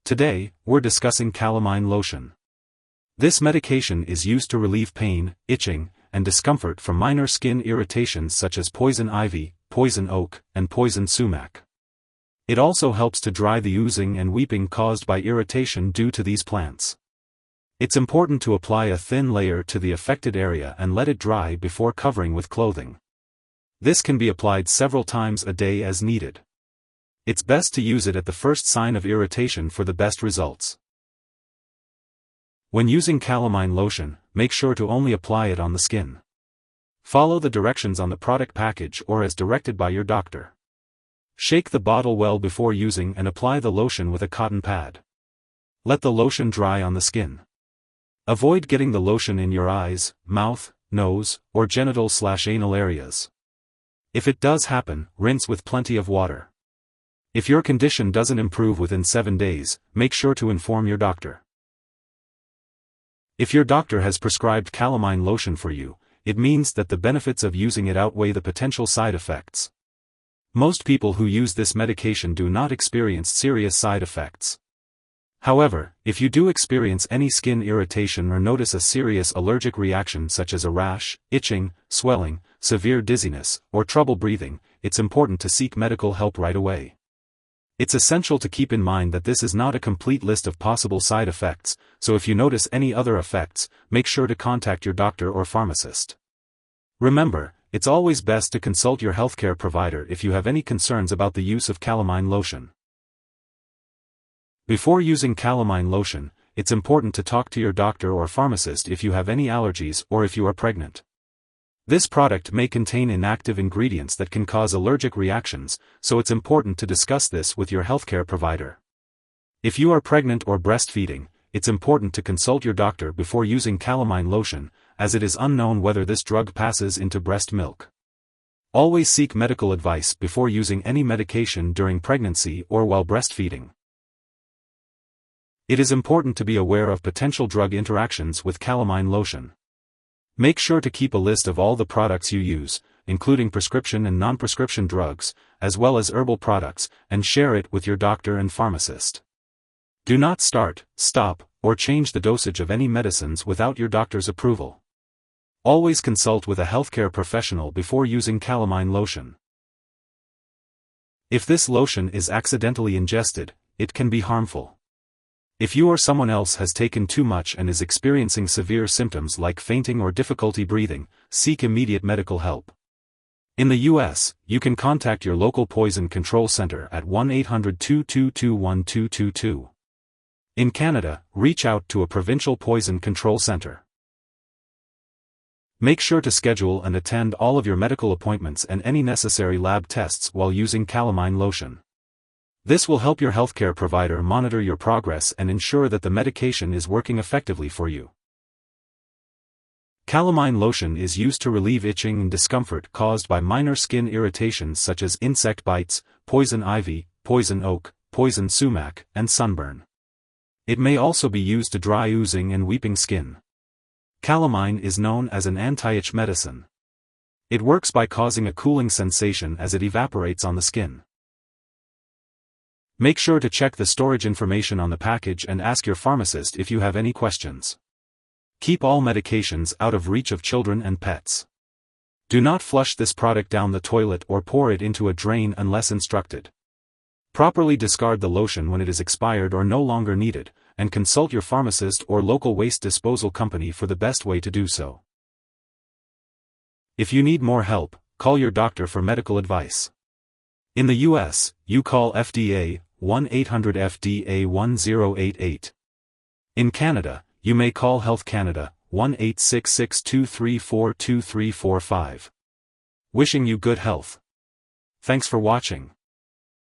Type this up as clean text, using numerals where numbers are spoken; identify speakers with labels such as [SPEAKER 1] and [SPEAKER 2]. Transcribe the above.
[SPEAKER 1] Today, we're discussing Calamine Lotion. This medication is used to relieve pain, itching, and discomfort from minor skin irritations such as poison ivy, poison oak, and poison sumac. It also helps to dry the oozing and weeping caused by irritation due to these plants. It's important to apply a thin layer to the affected area and let it dry before covering with clothing. This can be applied several times a day as needed. It's best to use it at the first sign of irritation for the best results. When using Calamine Lotion, make sure to only apply it on the skin. Follow the directions on the product package or as directed by your doctor. Shake the bottle well before using and apply the lotion with a cotton pad. Let the lotion dry on the skin. Avoid getting the lotion in your eyes, mouth, nose, or genital/anal areas. If it does happen, rinse with plenty of water. If your condition doesn't improve within 7 days, make sure to inform your doctor. If your doctor has prescribed Calamine Lotion for you, it means that the benefits of using it outweigh the potential side effects. Most people who use this medication do not experience serious side effects. However, if you do experience any skin irritation or notice a serious allergic reaction such as a rash, itching, swelling, severe dizziness, or trouble breathing, it's important to seek medical help right away. It's essential to keep in mind that this is not a complete list of possible side effects, so if you notice any other effects, make sure to contact your doctor or pharmacist. Remember, it's always best to consult your healthcare provider if you have any concerns about the use of Calamine Lotion. Before using Calamine Lotion, it's important to talk to your doctor or pharmacist if you have any allergies or if you are pregnant. This product may contain inactive ingredients that can cause allergic reactions, so it's important to discuss this with your healthcare provider. If you are pregnant or breastfeeding, it's important to consult your doctor before using Calamine Lotion, as it is unknown whether this drug passes into breast milk. Always seek medical advice before using any medication during pregnancy or while breastfeeding. It is important to be aware of potential drug interactions with Calamine Lotion. Make sure to keep a list of all the products you use, including prescription and non-prescription drugs, as well as herbal products, and share it with your doctor and pharmacist. Do not start, stop, or change the dosage of any medicines without your doctor's approval. Always consult with a healthcare professional before using Calamine Lotion. If this lotion is accidentally ingested, it can be harmful. If you or someone else has taken too much and is experiencing severe symptoms like fainting or difficulty breathing, seek immediate medical help. In the U.S., you can contact your local poison control center at 1-800-222-1222. In Canada, reach out to a provincial poison control center. Make sure to schedule and attend all of your medical appointments and any necessary lab tests while using Calamine Lotion. This will help your healthcare provider monitor your progress and ensure that the medication is working effectively for you. Calamine Lotion is used to relieve itching and discomfort caused by minor skin irritations such as insect bites, poison ivy, poison oak, poison sumac, and sunburn. It may also be used to dry oozing and weeping skin. Calamine is known as an anti-itch medicine. It works by causing a cooling sensation as it evaporates on the skin. Make sure to check the storage information on the package and ask your pharmacist if you have any questions. Keep all medications out of reach of children and pets. Do not flush this product down the toilet or pour it into a drain unless instructed. Properly discard the lotion when it is expired or no longer needed, and consult your pharmacist or local waste disposal company for the best way to do so. If you need more help, call your doctor for medical advice. In the U.S., you call FDA 1-800-FDA-1088. In Canada, you may call Health Canada 1-866-234-2345. Wishing you good health. Thanks for watching.